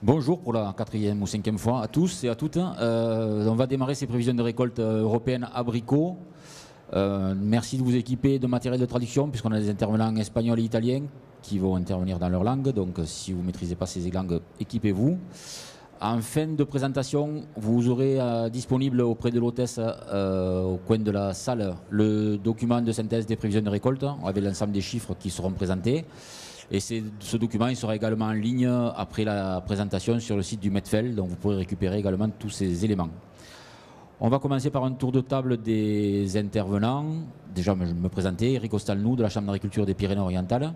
Bonjour pour la 4e ou 5e fois à tous et à toutes. On va démarrer ces prévisions de récolte européenne abricots. Merci de vous équiper de matériel de traduction puisqu'on a des intervenants espagnols et italiens qui vont intervenir dans leur langue. Donc si vous ne maîtrisez pas ces langues, équipez-vous. En fin de présentation, vous aurez disponible auprès de l'hôtesse au coin de la salle le document de synthèse des prévisions de récolte avec l'ensemble des chiffres qui seront présentés. Et ce document il sera également en ligne après la présentation sur le site du Medfel, donc vous pourrez récupérer également tous ces éléments. On va commencer par un tour de table des intervenants. Déjà, je vais me présenter, Eric Ostalnou de la Chambre d'agriculture des Pyrénées-Orientales.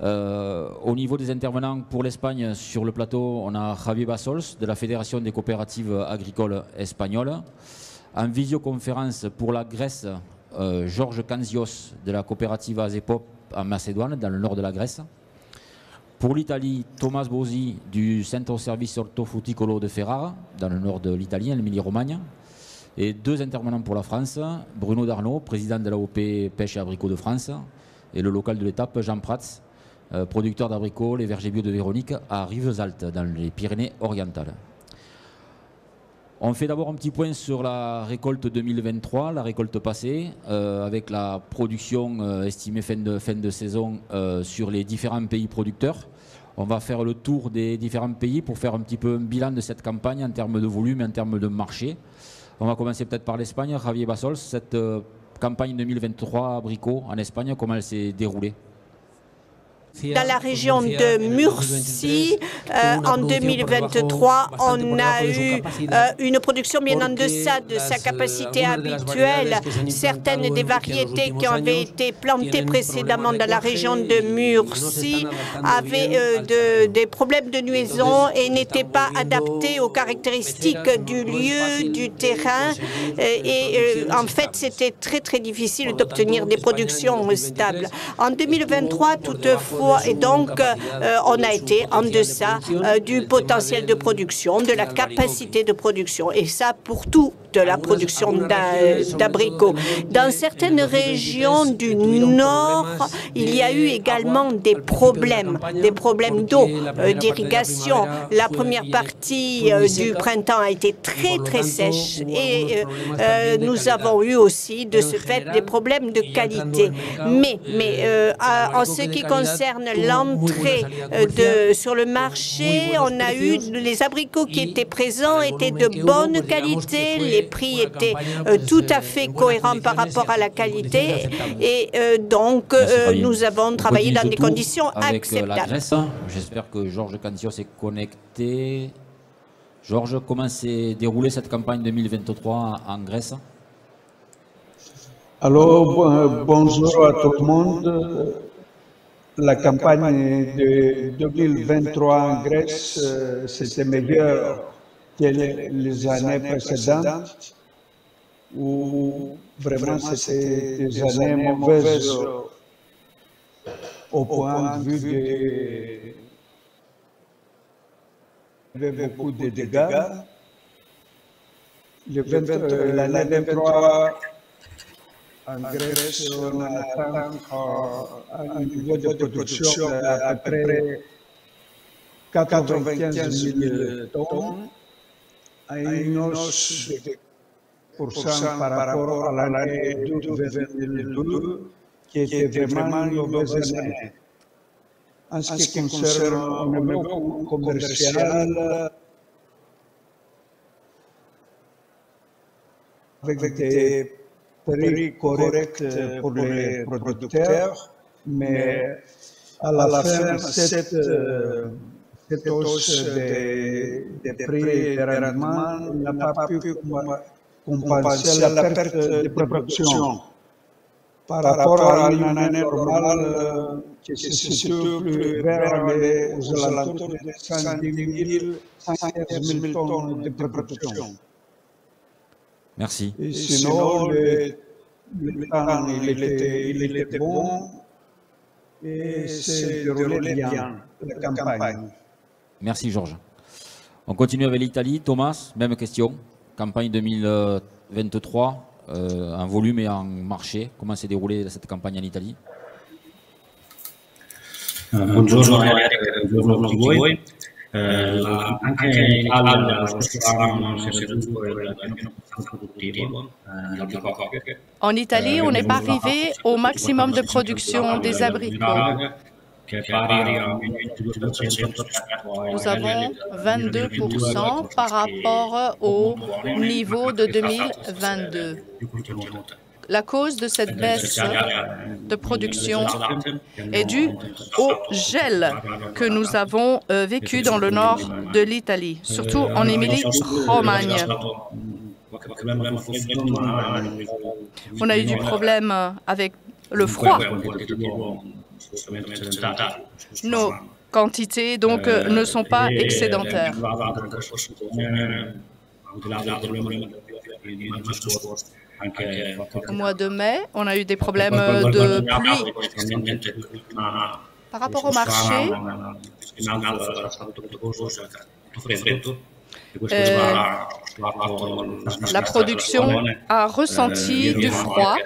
Au niveau des intervenants pour l'Espagne, sur le plateau, on a Javier Bassols de la Fédération des coopératives agricoles espagnoles. En visioconférence pour la Grèce, Georges Kanzios de la coopérative Azepop en Macédoine, dans le nord de la Grèce. Pour l'Italie, Thomas Bosi du Centro Service Ortofrutticolo de Ferrara, dans le nord de l'Italie, en Emilie-Romagne. Et deux intervenants pour la France, Bruno Darnaud, président de l'AOP Pêche et Abricots de France, et le local de l'étape, Jean Prats, producteur d'abricots, les vergers bio de Véronique, à Rivesaltes, dans les Pyrénées-Orientales. On fait d'abord un petit point sur la récolte 2023, la récolte passée, avec la production estimée fin de saison sur les différents pays producteurs. On va faire le tour des différents pays pour faire un petit peu un bilan de cette campagne en termes de volume et en termes de marché. On va commencer peut-être par l'Espagne. Javier Bassols, cette campagne 2023 abricots en Espagne, comment elle s'est déroulée ? Dans la région de Murcie, en 2023, on a eu une production bien en deçà de sa capacité habituelle. Certaines des variétés qui avaient été plantées précédemment dans la région de Murcie avaient des problèmes de nuisance et n'étaient pas adaptées aux caractéristiques du lieu, du terrain. Et en fait, c'était très difficile d'obtenir des productions stables. En 2023, toutefois, et donc, on a été en deçà du potentiel de production, de la capacité de production. Et ça, pour toute la production d'abricots. Dans certaines régions du Nord, il y a eu également des problèmes d'eau, d'irrigation. La première partie du printemps a été très sèche et nous avons eu aussi, de ce fait, des problèmes de qualité. Mais en ce qui concerne l'entrée sur le marché, on a eu les abricots qui étaient présents, étaient de bonne qualité, les prix étaient tout à fait cohérents par rapport à la qualité et donc nous avons travaillé dans des conditions acceptables. J'espère que Georges Kanzios est connecté. Georges, comment s'est déroulée cette campagne 2023 en Grèce? Alors, bonjour à tout le monde. La campagne de 2023 en Grèce, c'était meilleur que les années précédentes, où vraiment c'était des années mauvaises au point de vue il y avait beaucoup de dégâts. L'année 23, en Grèce, on atteint un niveau de production à peu près 95 000 tonnes, à une hausse de 10% par rapport à l'année 2022, qui était vraiment une mauvaise année. En ce qui concerne le niveau commercial, avec des prix corrects pour les producteurs, mais à la fin, cette hausse des prix et des rendements n'a pas pu compenser la perte de production. Par rapport à une année normale qui se situe plus vers aux alentours de 110 000, 115 000 tonnes de production. Merci. Et sinon, le temps, il était bon et c'est déroulé bien, la campagne. Merci Georges. On continue avec l'Italie. Thomas, même question. Campagne 2023, en volume et en marché. Comment s'est déroulée cette campagne en Italie? Buongiorno a tutti voi. Anche in Italia lo scorso anno si è veduto il piano produttivo nell'abricola. En Italie, on n'est pas arrivé au maximum de production des abricots. Nous avons 22% par rapport au niveau de 2022. La cause de cette baisse de production est due au gel que nous avons vécu dans le nord de l'Italie, surtout en Émilie-Romagne. On a eu du problème avec le froid. Nos quantités, donc, ne sont pas excédentaires. Au mois de mai, on a eu des problèmes de pluie. Par rapport au marché, la production a ressenti du froid.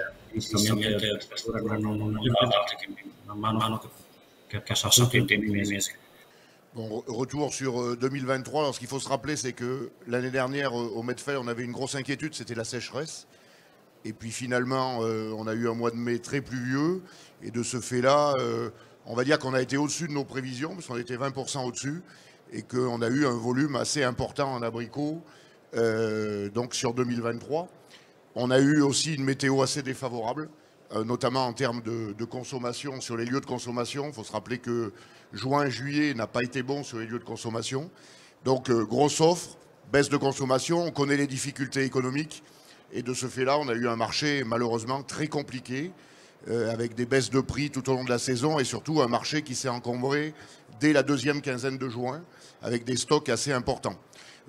Bon, retour sur 2023. Alors, ce qu'il faut se rappeler, c'est que l'année dernière, au Medfay, on avait une grosse inquiétude, c'était la sécheresse. Et puis finalement, on a eu un mois de mai très pluvieux. Et de ce fait-là, on va dire qu'on a été au-dessus de nos prévisions, parce qu'on était 20% au-dessus, et qu'on a eu un volume assez important en abricots, donc sur 2023. On a eu aussi une météo assez défavorable, notamment en termes de consommation sur les lieux de consommation. Il faut se rappeler que juin-juillet n'a pas été bon sur les lieux de consommation. Donc, grosse offre, baisse de consommation, on connaît les difficultés économiques. Et de ce fait-là, on a eu un marché malheureusement très compliqué, avec des baisses de prix tout au long de la saison et surtout un marché qui s'est encombré dès la deuxième quinzaine de juin, avec des stocks assez importants.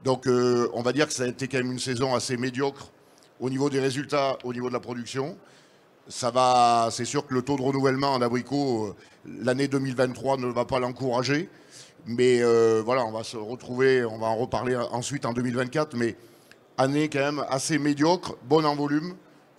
Donc, on va dire que ça a été quand même une saison assez médiocre au niveau des résultats, au niveau de la production. C'est sûr que le taux de renouvellement en abricot, l'année 2023 ne va pas l'encourager. Mais voilà, on va se retrouver, on va en reparler ensuite en 2024. Mais année quand même assez médiocre, bonne en volume,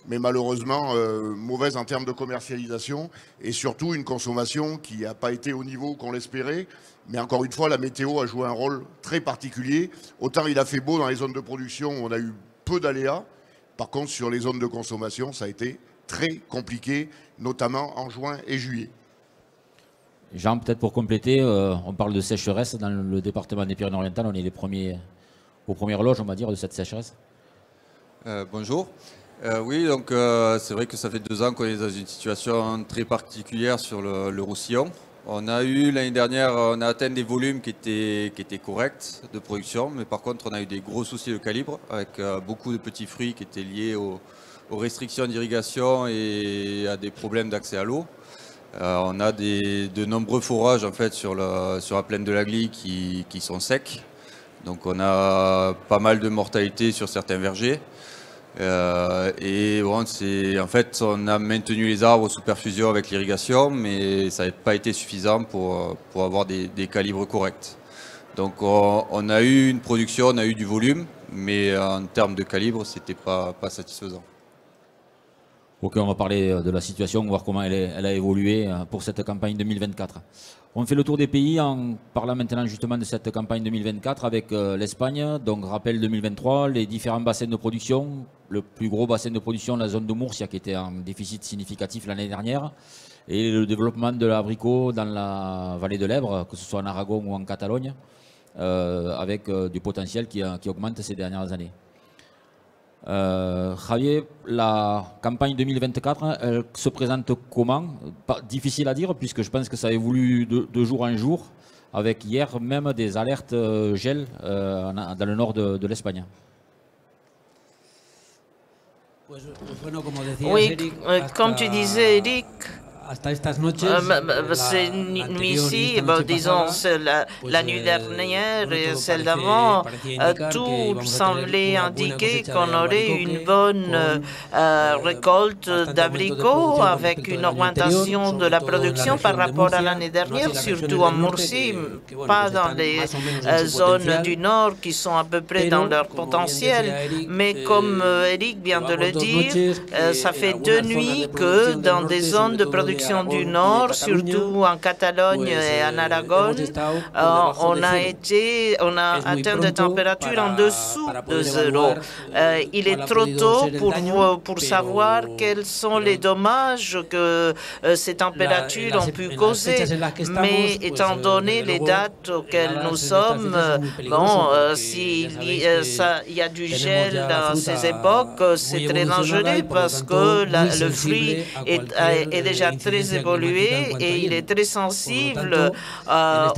mais malheureusement mauvaise en termes de commercialisation. Et surtout une consommation qui n'a pas été au niveau qu'on l'espérait. Mais encore une fois, la météo a joué un rôle très particulier. Autant il a fait beau dans les zones de production, on a eu peu d'aléas. Par contre, sur les zones de consommation, ça a été très compliqué, notamment en juin et juillet. Jean, peut-être pour compléter, on parle de sécheresse dans le département des Pyrénées-Orientales. On est les premiers, aux premières loges, on va dire, de cette sécheresse. Bonjour. Oui, donc c'est vrai que ça fait 2 ans qu'on est dans une situation très particulière sur le Roussillon. On a eu l'année dernière, on a atteint des volumes qui étaient corrects de production, mais par contre on a eu des gros soucis de calibre avec beaucoup de petits fruits qui étaient liés aux restrictions d'irrigation et à des problèmes d'accès à l'eau. On a de nombreux forages en fait sur la plaine de l'Agly qui sont secs, donc on a pas mal de mortalité sur certains vergers. Et bon, en fait, on a maintenu les arbres sous perfusion avec l'irrigation, mais ça n'a pas été suffisant pour avoir des calibres corrects. Donc on a eu une production, on a eu du volume, mais en termes de calibre, ce n'était pas satisfaisant. Ok, on va parler de la situation, voir comment elle a évolué pour cette campagne 2024. On fait le tour des pays en parlant maintenant justement de cette campagne 2024 avec l'Espagne. Donc rappel 2023, les différents bassins de production. Le plus gros bassin de production, la zone de Murcia qui était en déficit significatif l'année dernière. Et le développement de l'abricot dans la vallée de l'Èbre, que ce soit en Aragon ou en Catalogne, avec du potentiel qui augmente ces dernières années. Javier, la campagne 2024, elle se présente comment? Difficile à dire puisque je pense que ça évolue de jour en jour, avec hier même des alertes gel dans le nord de l'Espagne. Oui, comme tu disais, Eric, ces nuits-ci, disons la nuit dernière et celle d'avant, tout semblait indiquer qu'on aurait une bonne récolte d'abricots avec une augmentation de la production par rapport à l'année dernière, surtout en Murcie, pas dans les zones du nord qui sont à peu près dans leur potentiel. Mais comme Eric vient de le dire, ça fait 2 nuits que dans des zones de production production du Nord, surtout en Catalogne et en Aragon, on a atteint des températures en dessous de 0. Il est trop tôt pour savoir quels sont les dommages que ces températures ont pu causer, mais étant donné les dates auxquelles nous sommes, s'il y a du gel dans ces époques, c'est très dangereux parce que le fruit est déjà très évolué et il est très sensible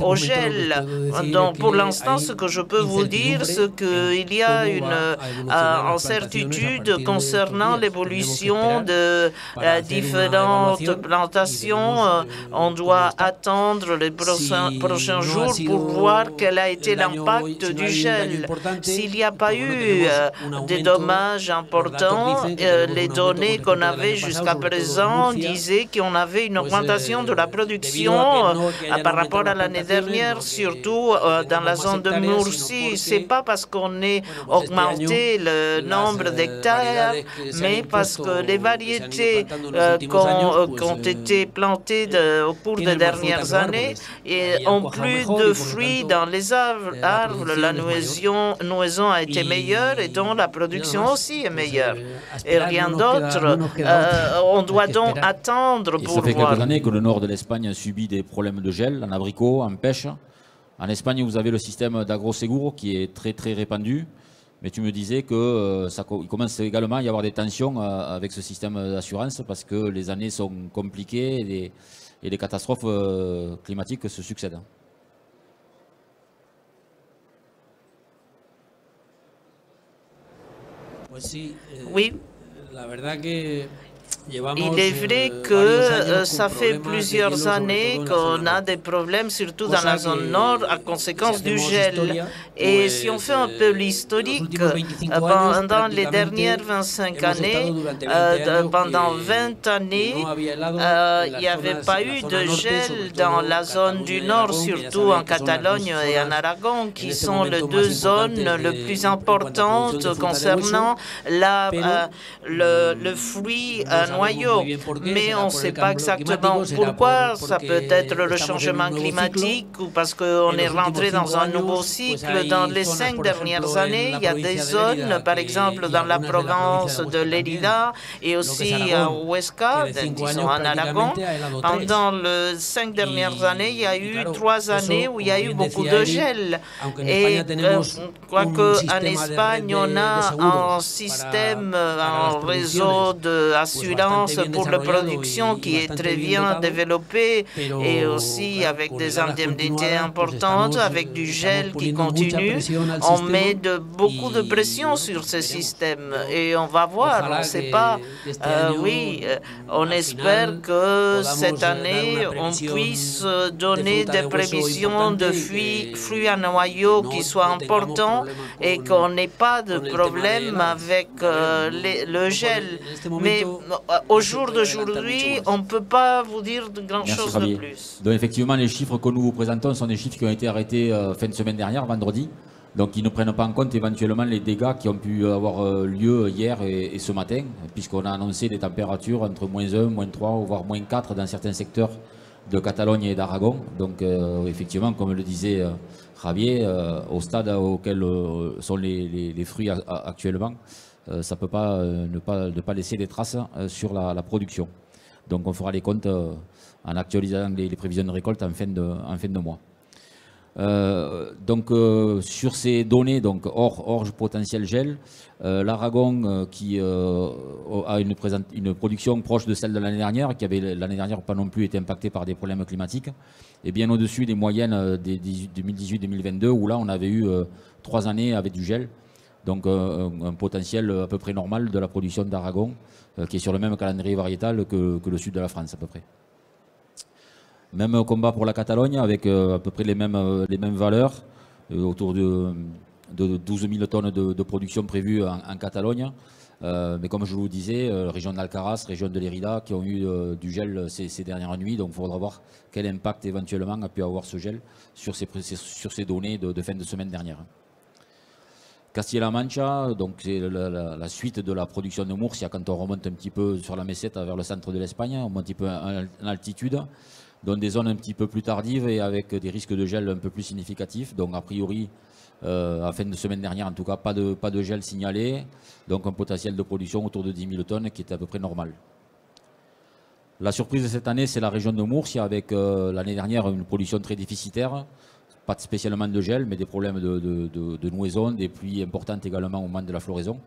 au gel. Donc, pour l'instant, ce que je peux vous dire, c'est qu'il y a une incertitude concernant l'évolution de différentes plantations. On doit attendre les prochains jours pour voir quel a été l'impact du gel. S'il n'y a pas eu des dommages importants, les données qu'on avait jusqu'à présent disaient qu'on avait une augmentation de la production par rapport à l'année dernière, surtout dans la zone de Murcie. Ce n'est pas parce qu'on ait augmenté le nombre d'hectares, mais parce que les variétés qui ont été plantées au cours des dernières années ont plus de fruits dans les arbres. La noison a été meilleure et donc la production aussi est meilleure. Et rien d'autre. On doit donc attendre pour voir. Ça fait quelques années que le nord de l'Espagne subit des problèmes de gel en abricot, en pêche. En Espagne, vous avez le système d'AgroSeguro qui est très très répandu. Mais tu me disais qu'il commence également à y avoir des tensions avec ce système d'assurance parce que les années sont compliquées et les catastrophes climatiques se succèdent. Oui. Il est vrai que ça fait plusieurs années qu'on a des problèmes, surtout dans la zone nord, à conséquence du gel. Et si on fait un peu l'historique, pendant les dernières 25 années, pendant 20 années, il n'y avait pas eu de gel dans la zone du nord, surtout en Catalogne et en Aragon, qui sont les deux zones les plus importantes concernant le fruit noyau. Mais on ne sait pas exactement pourquoi. Ça peut être le changement climatique ou parce qu'on est rentré dans un nouveau cycle. Dans les 5 dernières années, il y a des zones, par exemple dans la province de Lérida et aussi à Huesca, disons en Aragon. Pendant les 5 dernières années, il y a eu 3 années où il y a eu beaucoup de gel. Et quoique en Espagne, on a un système, un réseau d'assurance pour la production qui est très bien développé et aussi avec des indemnités importantes, avec du gel qui continue. On met beaucoup de pression sur ce système et on va voir, on ne sait pas. On espère que cette année, on puisse donner des prévisions de fruits à noyaux qui soient importants et qu'on n'ait pas de problème avec le gel. Mais au jour d'aujourd'hui, on ne peut pas vous dire grand-chose de plus. Donc effectivement, les chiffres que nous vous présentons sont des chiffres qui ont été arrêtés fin de semaine dernière, vendredi. Donc ils ne prennent pas en compte éventuellement les dégâts qui ont pu avoir lieu hier et ce matin, puisqu'on a annoncé des températures entre -1, -3, voire -4 dans certains secteurs de Catalogne et d'Aragon. Donc effectivement, comme le disait Javier, au stade auquel sont les fruits actuellement, ça ne peut pas ne pas laisser des traces sur la production. Donc on fera les comptes en actualisant les prévisions de récolte en fin de mois. Sur ces données, donc hors potentiel gel, l'Aragon qui a une production proche de celle de l'année dernière, qui avait l'année dernière pas non plus été impactée par des problèmes climatiques, et bien au-dessus des moyennes des 2018-2022, où là on avait eu 3 années avec du gel. Donc un potentiel à peu près normal de la production d'Aragon, qui est sur le même calendrier variétal que le sud de la France à peu près. Même combat pour la Catalogne avec à peu près les mêmes valeurs, autour de 12 000 tonnes de production prévues en Catalogne. Mais comme je vous le disais, région d'Alcaraz, région de Lérida, qui ont eu du gel ces dernières nuits. Donc il faudra voir quel impact éventuellement a pu avoir ce gel sur ces données de fin de semaine dernière. Castilla-La Mancha, donc c'est la suite de la production de Murcia quand on remonte un petit peu sur la meseta vers le centre de l'Espagne, on monte un petit peu en altitude, dans des zones un petit peu plus tardives et avec des risques de gel un peu plus significatifs. Donc a priori, à fin de semaine dernière en tout cas, pas de gel signalé, donc un potentiel de production autour de 10 000 tonnes qui est à peu près normal. La surprise de cette année, c'est la région de Murcia avec l'année dernière une production très déficitaire. Pas spécialement de gel, mais des problèmes de nouaison, des pluies importantes également au moment de la floraison.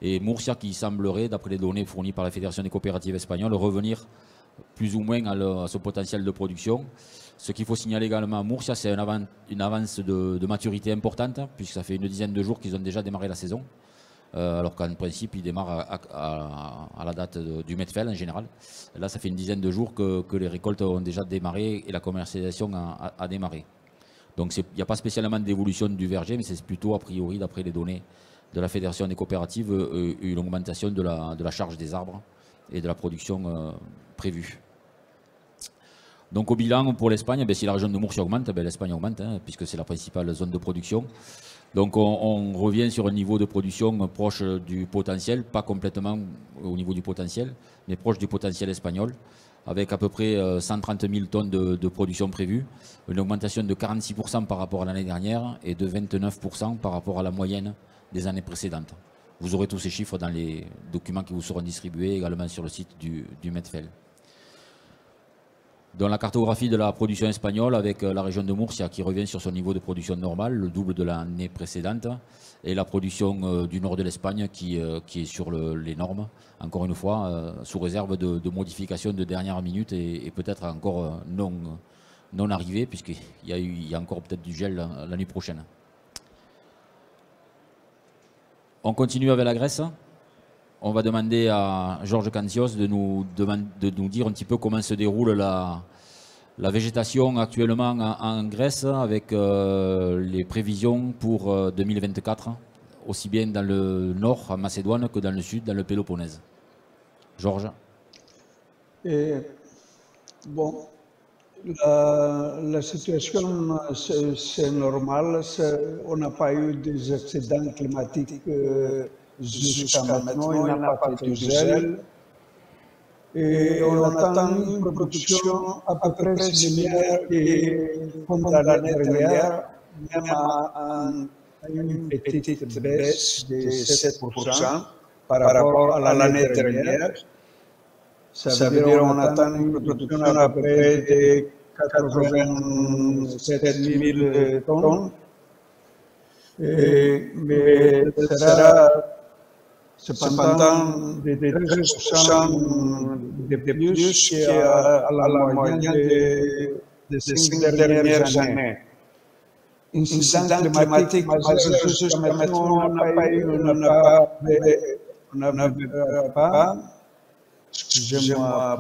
Et Murcia qui semblerait, d'après les données fournies par la Fédération des coopératives espagnoles, revenir plus ou moins à son potentiel de production. Ce qu'il faut signaler également à Murcia, c'est une avance de maturité importante, puisque ça fait une dizaine de jours qu'ils ont déjà démarré la saison, alors qu'en principe, ils démarrent à la date du Medfel en général. Là, ça fait une dizaine de jours que les récoltes ont déjà démarré et la commercialisation a démarré. Donc il n'y a pas spécialement d'évolution du verger, mais c'est plutôt a priori, d'après les données de la Fédération des coopératives, une augmentation de la charge des arbres et de la production prévue. Donc au bilan pour l'Espagne, si la région de Murcia augmente, l'Espagne augmente, puisque c'est la principale zone de production. Donc on revient sur un niveau de production proche du potentiel, pas complètement au niveau du potentiel, mais proche du potentiel espagnol, avec à peu près 130 000 tonnes de production prévue, une augmentation de 46% par rapport à l'année dernière et de 29% par rapport à la moyenne des années précédentes. Vous aurez tous ces chiffres dans les documents qui vous seront distribués également sur le site du Medfel. Dans la cartographie de la production espagnole, avec la région de Murcia qui revient sur son niveau de production normal, le double de l'année précédente, et la production du nord de l'Espagne qui est sur les normes, encore une fois, sous réserve de modifications de dernière minute et peut-être encore non arrivées, puisqu'il y a encore peut-être du gel l'année prochaine. On continue avec la Grèce. On va demander à Georges Cancios de nous dire un petit peu comment se déroule la végétation actuellement en Grèce avec les prévisions pour 2024, aussi bien dans le nord, en Macédoine, que dans le sud, dans le Péloponnèse. Georges. Bon, la situation, c'est normal. On n'a pas eu des accidents climatiques jusqu'à maintenant. Il n'y a pas fait de gel. Et on attend une production à peu près similaire comme l'année dernière, même à une petite baisse de 7% par rapport à l'année dernière. Ça veut dire qu'on attend une production à peu près de 87 000 tonnes. Mais ce sera cependant des 13% de plus qu'à la moyenne des 5 dernières années. Incident climatique, jusqu'à maintenant, on n'a pas eu, on n'a pas, excusez-moi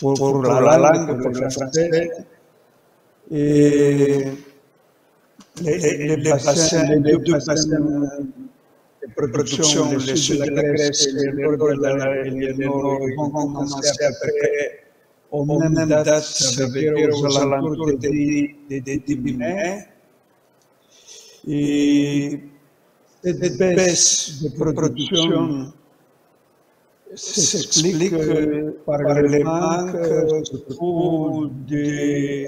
pour la langue, pour le français, et les deux bassins de production, le sud de la Grèce et le nord, vont commencer après aux mêmes dates, ça veut dire aux alentours de 10 mai. Et cette baisse de production s'explique par le manque surtout de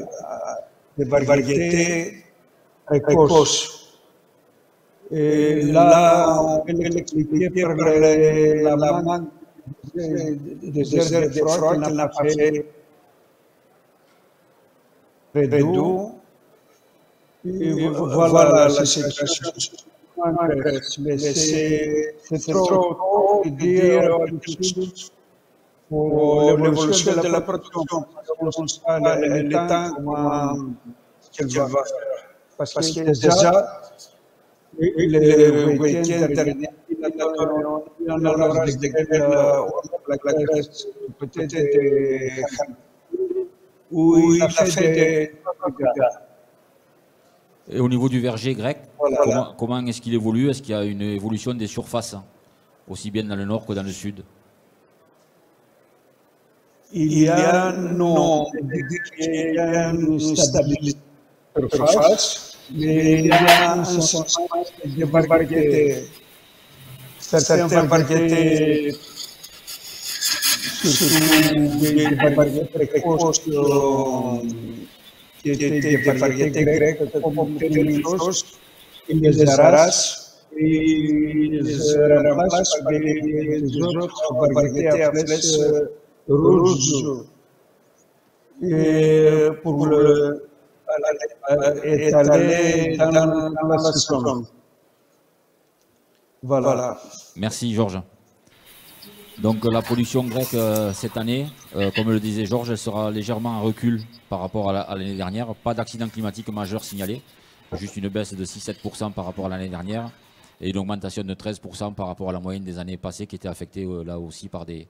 variétés précoces. Et là, on peut l'expliquer par la manque des herbes de froid qu'on a fait près d'eau. Et voilà la situation. Mais c'est trop tôt de dire quelque chose pour l'évolution de la production. On ne sait pas le temps qu'elle va faire. Parce que déjà, le week-end dernier, il y en a des grêles la Grèce, peut-être où il a fait des dégâts. Et au niveau du verger grec, comment est-ce qu'il évolue? Est-ce qu'il y a une évolution des surfaces, aussi bien dans le nord que dans le sud? Il y a une stabilité de surface. Mais il y a un changement de variété. Certaines variétés, surtout des variétés précoces, qui étaient des variétés grecques, comme quelque chose, ils les arrachent et ils les remplacent par des autres variétés à flèches rouges. Et pour étaler dans la saison. Voilà. Merci Georges. Donc la production grecque cette année, comme le disait Georges, elle sera légèrement en recul par rapport à l'année dernière. Pas d'accident climatique majeur signalé, juste une baisse de 6-7% par rapport à l'année dernière et une augmentation de 13% par rapport à la moyenne des années passées qui était affectée là aussi par des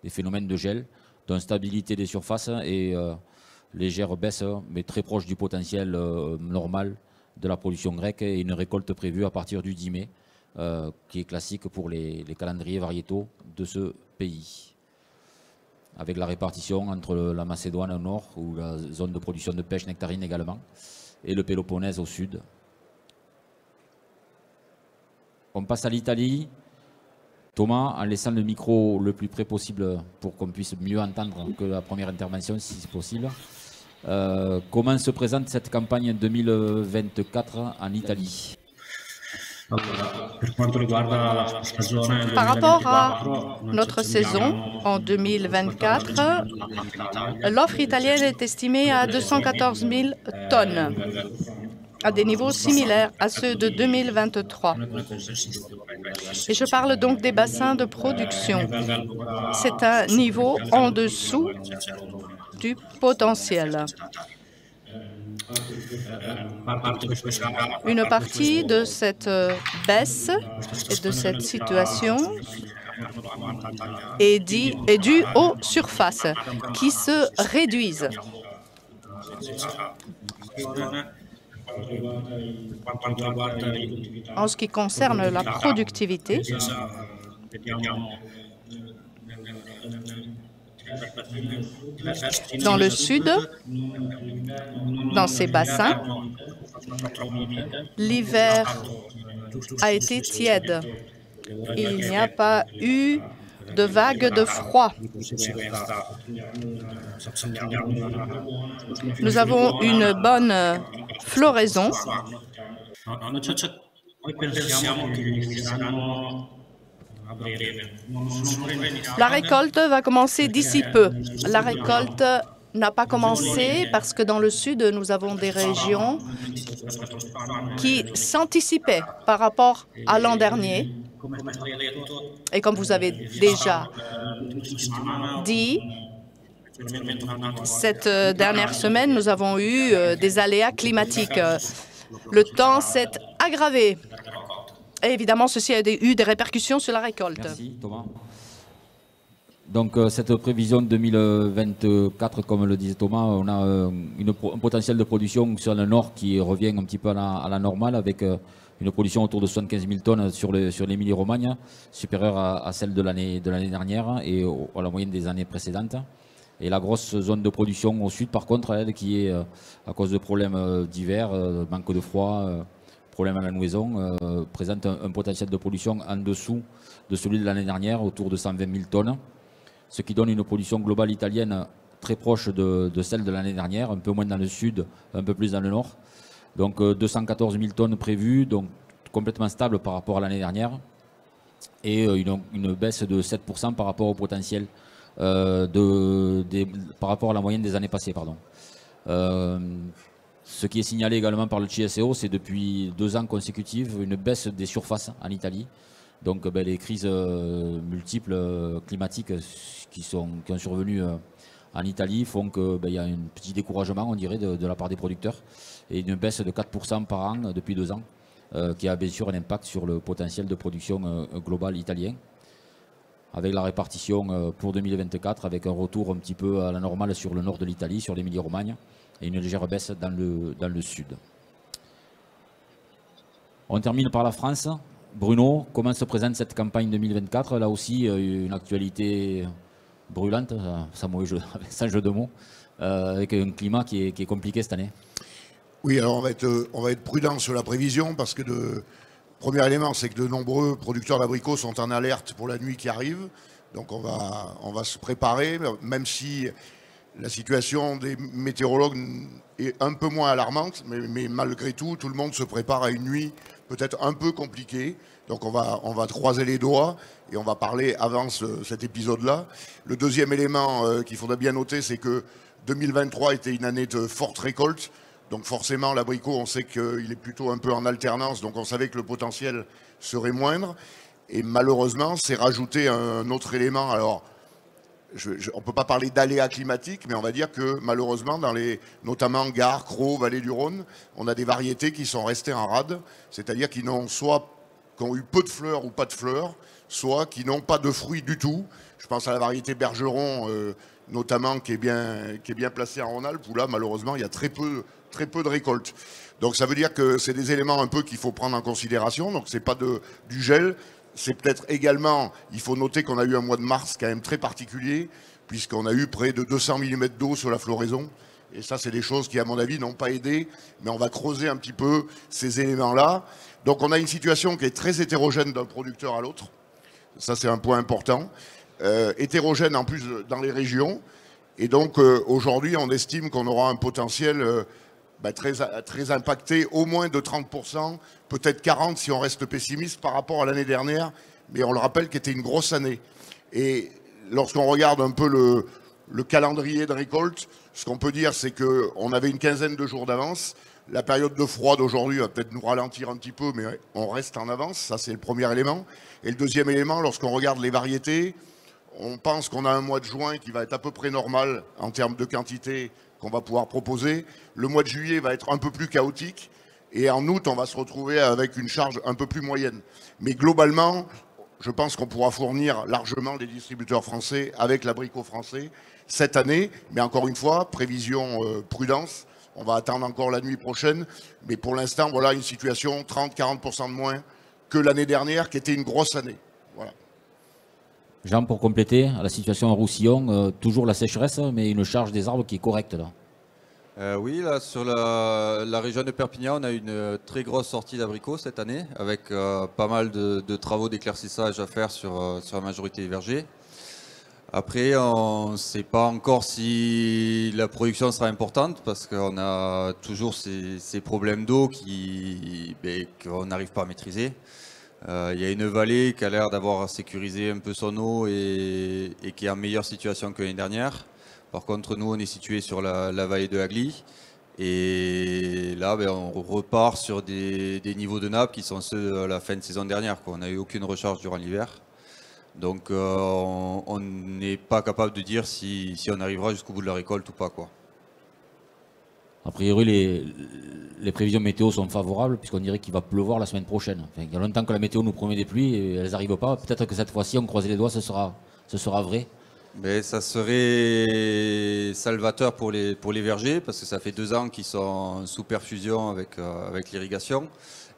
phénomènes de gel, d'instabilité des surfaces et légère baisse, mais très proche du potentiel normal de la production grecque et une récolte prévue à partir du 10 mai. Qui est classique pour les calendriers variétaux de ce pays, avec la répartition entre la Macédoine au nord, ou la zone de production de pêche nectarine également, et le Péloponnèse au sud. On passe à l'Italie. Thomas, en laissant le micro le plus près possible pour qu'on puisse mieux entendre que la première intervention, si c'est possible. Comment se présente cette campagne 2024 en Italie ? Par rapport à notre saison en 2024, l'offre italienne est estimée à 214 000 tonnes, à des niveaux similaires à ceux de 2023. Et je parle donc des bassins de production. C'est un niveau en dessous du potentiel. Une partie de cette baisse et de cette situation est due aux surfaces qui se réduisent. En ce qui concerne la productivité, dans le sud, dans ces bassins, l'hiver a été tiède. Il n'y a pas eu de vague de froid. Nous avons une bonne floraison. La récolte va commencer d'ici peu. La récolte n'a pas commencé parce que dans le sud, nous avons des régions qui s'anticipaient par rapport à l'an dernier. Et comme vous avez déjà dit, cette dernière semaine, nous avons eu des aléas climatiques. Le temps s'est aggravé. Et évidemment, ceci a eu des répercussions sur la récolte. Merci, Thomas. Donc, cette prévision 2024, comme le disait Thomas, on a un potentiel de production sur le nord qui revient un petit peu à la normale, avec une production autour de 75 000 tonnes sur l'Émilie-Romagne, supérieure à celle de l'année dernière et à la moyenne des années précédentes. Et la grosse zone de production au sud, par contre, elle, qui est à cause de problèmes d'hiver, manque de froid, problème à la nouaison, présente un potentiel de production en dessous de celui de l'année dernière, autour de 120 000 tonnes, ce qui donne une production globale italienne très proche de celle de l'année dernière, un peu moins dans le sud, un peu plus dans le nord. Donc 214 000 tonnes prévues, donc complètement stable par rapport à l'année dernière, et une baisse de 7% par rapport au potentiel, par rapport à la moyenne des années passées. Ce qui est signalé également par le CSEO, c'est depuis 2 ans consécutifs une baisse des surfaces en Italie. Donc les crises multiples climatiques qui ont survenu en Italie font qu'il y a un petit découragement, on dirait, de la part des producteurs, et une baisse de 4% par an depuis 2 ans, qui a bien sûr un impact sur le potentiel de production global italien, avec la répartition pour 2024, avec un retour un petit peu à la normale sur le nord de l'Italie, sur l'Émilie-Romagne, et une légère baisse dans le sud. On termine par la France. Bruno, comment se présente cette campagne 2024? Là aussi, une actualité brûlante, sans jeu de mots, avec un climat qui est compliqué cette année. Oui, alors on va être prudent sur la prévision parce que premier élément, c'est que de nombreux producteurs d'abricots sont en alerte pour la nuit qui arrive. Donc on va se préparer, même si la situation des météorologues est un peu moins alarmante, mais malgré tout, tout le monde se prépare à une nuit peut-être un peu compliquée. Donc on va croiser les doigts et on va parler avant cet épisode-là. Le deuxième élément qu'il faudrait bien noter, c'est que 2023 était une année de forte récolte. Donc forcément, l'abricot, on sait qu'il est plutôt un peu en alternance, donc on savait que le potentiel serait moindre. Et malheureusement, c'est rajouté un autre élément. Alors, on ne peut pas parler d'aléas climatiques, mais on va dire que malheureusement, notamment Gard, Crau, Vallée du Rhône, on a des variétés qui sont restées en rade, c'est-à-dire qui ont eu peu de fleurs ou pas de fleurs, soit qui n'ont pas de fruits du tout. Je pense à la variété Bergeron, notamment, qui est bien placée en Rhône-Alpes, où là, malheureusement, il y a très peu de récoltes. Donc ça veut dire que c'est des éléments un peu qu'il faut prendre en considération. Donc c'est pas du gel, c'est peut-être également, il faut noter qu'on a eu un mois de mars quand même très particulier, puisqu'on a eu près de 200 mm d'eau sur la floraison. Et ça, c'est des choses qui, à mon avis, n'ont pas aidé, mais on va creuser un petit peu ces éléments-là. Donc on a une situation qui est très hétérogène d'un producteur à l'autre. Ça, c'est un point important. Hétérogène en plus dans les régions. Et donc aujourd'hui, on estime qu'on aura un potentiel très impacté, au moins de 30%, peut-être 40% si on reste pessimiste par rapport à l'année dernière, mais on le rappelle qu'était une grosse année. Et lorsqu'on regarde un peu le calendrier de récolte, ce qu'on peut dire, c'est qu'on avait une quinzaine de jours d'avance. La période de froid d'aujourd'hui va peut-être nous ralentir un petit peu, mais on reste en avance, ça c'est le premier élément. Et le deuxième élément, lorsqu'on regarde les variétés, on pense qu'on a un mois de juin qui va être à peu près normal en termes de quantité qu'on va pouvoir proposer. Le mois de juillet va être un peu plus chaotique. Et en août, on va se retrouver avec une charge un peu plus moyenne. Mais globalement, je pense qu'on pourra fournir largement les distributeurs français avec l'abricot français cette année. Mais encore une fois, prévision prudence. On va attendre encore la nuit prochaine. Mais pour l'instant, voilà une situation 30-40% de moins que l'année dernière, qui était une grosse année. Voilà. Jean, pour compléter, la situation à Roussillon, toujours la sécheresse, mais une charge des arbres qui est correcte là. Oui, là, sur la région de Perpignan, on a une très grosse sortie d'abricots cette année, avec pas mal de travaux d'éclaircissage à faire sur la majorité des vergers. Après, on ne sait pas encore si la production sera importante, parce qu'on a toujours ces problèmes d'eau qu'on n'arrive pas à maîtriser. Il y a une vallée qui a l'air d'avoir sécurisé un peu son eau et qui est en meilleure situation que l'année dernière. Par contre, nous, on est situé sur la vallée de Agly. Et là, on repart sur des niveaux de nappe qui sont ceux de la fin de saison dernière. On n'a eu aucune recharge durant l'hiver. Donc, on n'est pas capable de dire si on arrivera jusqu'au bout de la récolte ou pas, quoi. A priori, les prévisions météo sont favorables puisqu'on dirait qu'il va pleuvoir la semaine prochaine. Enfin, il y a longtemps que la météo nous promet des pluies et elles n'arrivent pas. Peut-être que cette fois-ci, on croise les doigts, ce sera vrai. Mais ça serait salvateur pour les vergers parce que ça fait 2 ans qu'ils sont sous perfusion avec l'irrigation.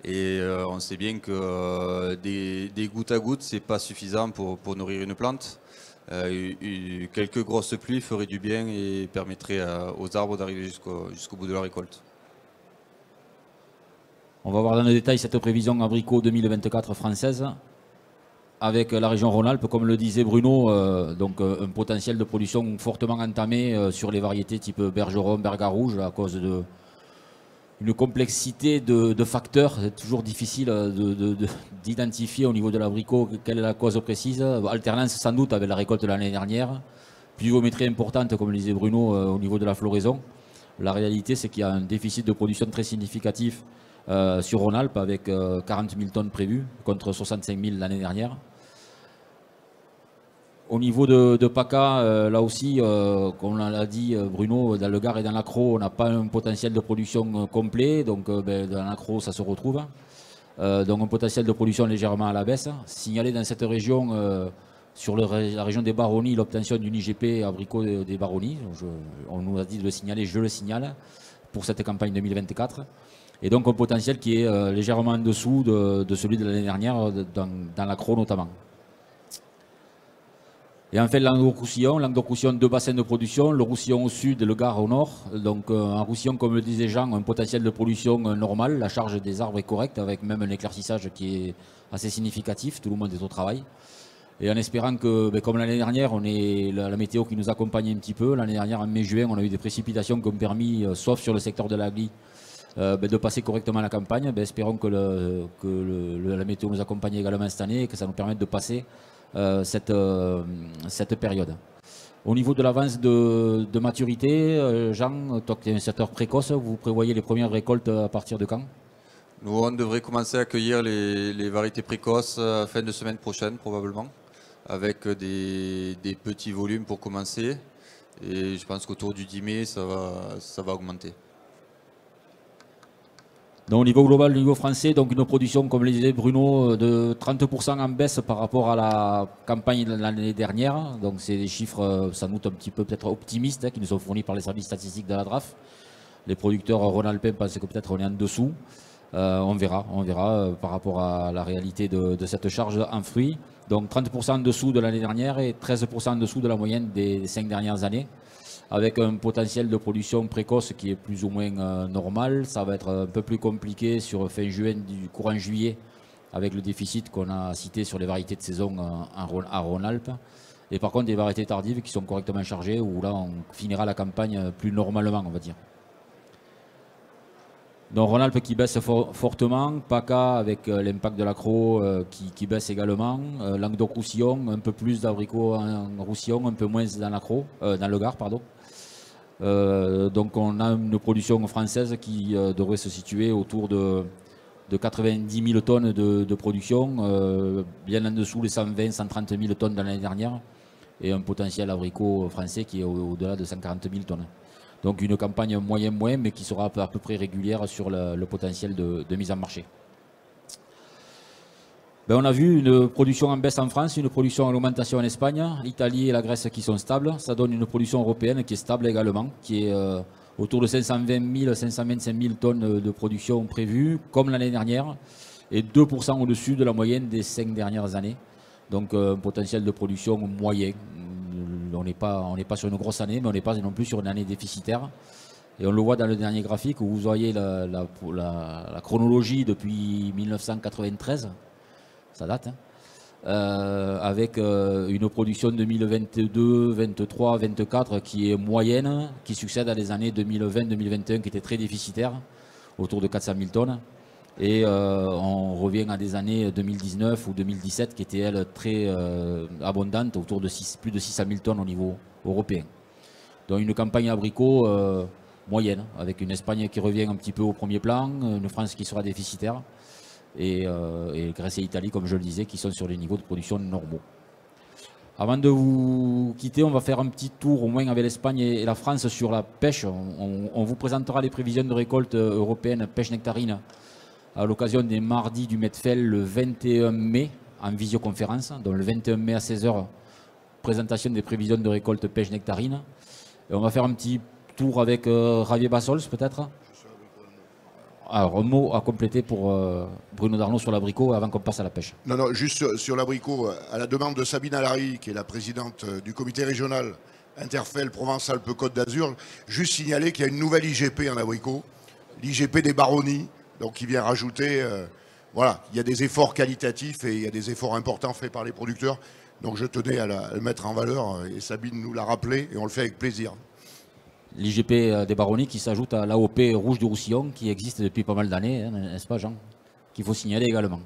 Et on sait bien que des gouttes à gouttes, c'est pas suffisant pour nourrir une plante. Quelques grosses pluies feraient du bien et permettraient aux arbres d'arriver jusqu'au bout de la récolte. On va voir dans le détail cette prévision abricot 2024 française avec la région Rhône-Alpes, comme le disait Bruno, donc un potentiel de production fortement entamé sur les variétés type Bergeron, Berga Rouge à cause d'une complexité de facteurs. C'est toujours difficile d'identifier au niveau de l'abricot quelle est la cause précise. Alternance sans doute avec la récolte de l'année dernière. Pluviométrie importante, comme le disait Bruno, au niveau de la floraison. La réalité, c'est qu'il y a un déficit de production très significatif sur Rhône-Alpes avec 40 000 tonnes prévues contre 65 000 l'année dernière. Au niveau de PACA, là aussi, comme l'a dit Bruno, dans le Gard et dans l'Accro, on n'a pas un potentiel de production complet. Donc dans l'Accro, ça se retrouve. Donc un potentiel de production légèrement à la baisse. Signalé dans cette région, sur la région des Baronnies, l'obtention d'une IGP abricot des Baronnies. On nous a dit de le signaler, je le signale, pour cette campagne 2024. Et donc un potentiel qui est légèrement en dessous de celui de l'année dernière, dans l'Accro notamment. Et enfin, Languedoc-Roussillon, 2 bassins de production, le Roussillon au sud et le Gard au nord. Donc un Roussillon, comme le disait Jean, un potentiel de production normal, la charge des arbres est correcte, avec même un éclaircissage qui est assez significatif, tout le monde est au travail. Et en espérant que, comme l'année dernière, on est la météo qui nous accompagne un petit peu. L'année dernière, en mai-juin, on a eu des précipitations qui ont permis, sauf sur le secteur de la Glie, de passer correctement la campagne. Espérons que la météo nous accompagne également cette année et que ça nous permette de passer cette période. Au niveau de l'avance de maturité, Jean, toi qui es un secteur précoce, vous prévoyez les premières récoltes à partir de quand? Nous, on devrait commencer à accueillir les variétés précoces fin de semaine prochaine probablement, avec des petits volumes pour commencer. Et je pense qu'autour du 10 mai, ça va augmenter. Donc, au niveau global, au niveau français, donc une production, comme le disait Bruno, de 30% en baisse par rapport à la campagne de l'année dernière. Donc c'est des chiffres sans doute un petit peu peut-être optimistes qui nous sont fournis par les services statistiques de la DRAF. Les producteurs rhône-alpins pensent que peut-être on est en dessous. On verra par rapport à la réalité de cette charge en fruits. Donc 30% en dessous de l'année dernière et 13% en dessous de la moyenne des 5 dernières années, avec un potentiel de production précoce qui est plus ou moins normal. Ça va être un peu plus compliqué sur fin juin, du courant juillet, avec le déficit qu'on a cité sur les variétés de saison à Rhône-Alpes. Et par contre, des variétés tardives qui sont correctement chargées, où là, on finira la campagne plus normalement, on va dire. Donc Rhône-Alpes qui baisse fortement, PACA avec l'impact de l'accro qui baisse également, Languedoc-Roussillon, un peu plus d'abricots en Roussillon, un peu moins dans l'accro, dans le Gard, pardon. Donc on a une production française qui devrait se situer autour de 90 000 tonnes de production, bien en dessous les 120 130 000 tonnes de l'année dernière, et un potentiel abricot français qui est au-delà de 140 000 tonnes. Donc une campagne moyen-moins, mais qui sera à peu près régulière sur le potentiel de mise en marché. On a vu une production en baisse en France, une production en augmentation en Espagne, l'Italie et la Grèce qui sont stables. Ça donne une production européenne qui est stable également, qui est autour de 520 000, 525 000 tonnes de production prévues, comme l'année dernière, et 2% au-dessus de la moyenne des 5 dernières années. Donc un potentiel de production moyen. On n'est pas sur une grosse année, mais on n'est pas non plus sur une année déficitaire. Et on le voit dans le dernier graphique où vous voyez la chronologie depuis 1993. Ça date, avec une production 2022, 23, 24 qui est moyenne, qui succède à des années 2020-2021 qui étaient très déficitaires, autour de 400 000 tonnes. Et on revient à des années 2019 ou 2017 qui étaient, elles, très abondantes, autour de plus de 600 000 tonnes au niveau européen. Donc une campagne abricot moyenne, avec une Espagne qui revient un petit peu au premier plan, une France qui sera déficitaire, et Grèce et Italie, comme je le disais, qui sont sur les niveaux de production normaux. Avant de vous quitter, on va faire un petit tour, au moins avec l'Espagne et la France, sur la pêche. On vous présentera les prévisions de récolte européenne pêche nectarine à l'occasion des mardis du Medfel le 21 mai en visioconférence. Donc le 21 mai à 16 h, présentation des prévisions de récolte pêche nectarine. Et on va faire un petit tour avec Javier Bassols peut-être. Alors un mot à compléter pour Bruno Darnaud sur l'abricot avant qu'on passe à la pêche. Non, juste sur l'abricot, à la demande de Sabine Alary, qui est la présidente du comité régional Interfel Provence-Alpes-Côte d'Azur, juste signaler qu'il y a une nouvelle IGP en abricot, l'IGP des baronnies, donc qui vient rajouter, voilà, il y a des efforts qualitatifs et il y a des efforts importants faits par les producteurs. Donc je tenais à le mettre en valeur et Sabine nous l'a rappelé et on le fait avec plaisir. L'IGP des baronnies qui s'ajoute à l'AOP Rouge du Roussillon qui existe depuis pas mal d'années, hein, n'est-ce pas Jean? Qu'il faut signaler également.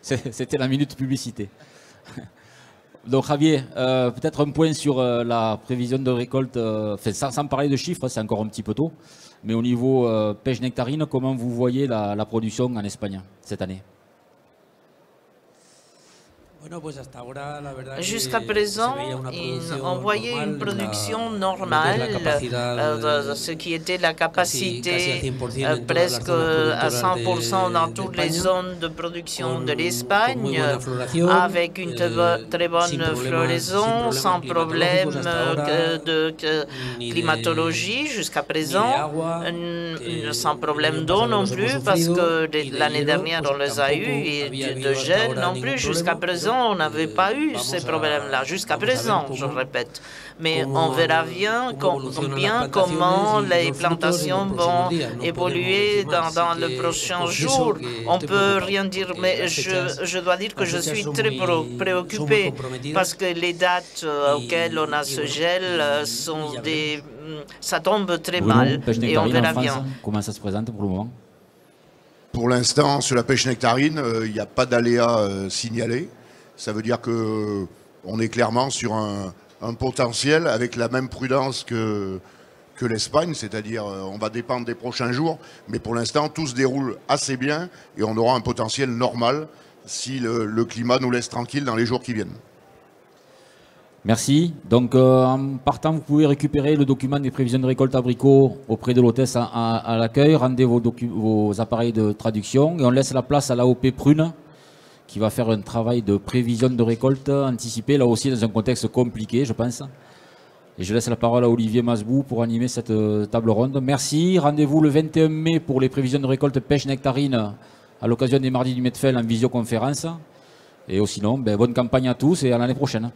C'était la minute publicité. Donc Javier, peut-être un point sur la prévision de récolte, sans parler de chiffres, c'est encore un petit peu tôt, mais au niveau pêche nectarine, comment vous voyez la production en Espagne cette année? Jusqu'à présent, on voyait une production normale, ce qui était la capacité presque à 100% dans toutes les zones de production de l'Espagne, avec une très bonne floraison, sans problème de climatologie jusqu'à présent, sans problème d'eau non plus, parce que l'année dernière on les a eu, et de gel non plus jusqu'à présent. ans, on n'avait pas eu ces problèmes-là, jusqu'à présent, je répète. Mais on verra bien comment les plantations vont évoluer dans le prochain jour. On ne peut rien dire, mais je dois dire que je suis très préoccupé parce que les dates auxquelles on a ce gel sont ça tombe très mal et on verra bien. Comment ça se présente pour le moment? Pour l'instant, sur la pêche nectarine, il n'y a pas d'aléa signalé. Ça veut dire qu'on est clairement sur un potentiel avec la même prudence que l'Espagne, c'est-à-dire on va dépendre des prochains jours, mais pour l'instant tout se déroule assez bien et on aura un potentiel normal si le climat nous laisse tranquille dans les jours qui viennent. Merci. Donc en partant, vous pouvez récupérer le document des prévisions de récolte abricots auprès de l'hôtesse à l'accueil, rendez vos appareils de traduction et on laisse la place à l'AOP Prune qui va faire un travail de prévision de récolte anticipée, là aussi dans un contexte compliqué, je pense. Et je laisse la parole à Olivier Masbou pour animer cette table ronde. Merci. Rendez-vous le 21 mai pour les prévisions de récolte pêche nectarine à l'occasion des mardis du Medfel en visioconférence. Et sinon, bonne campagne à tous et à l'année prochaine.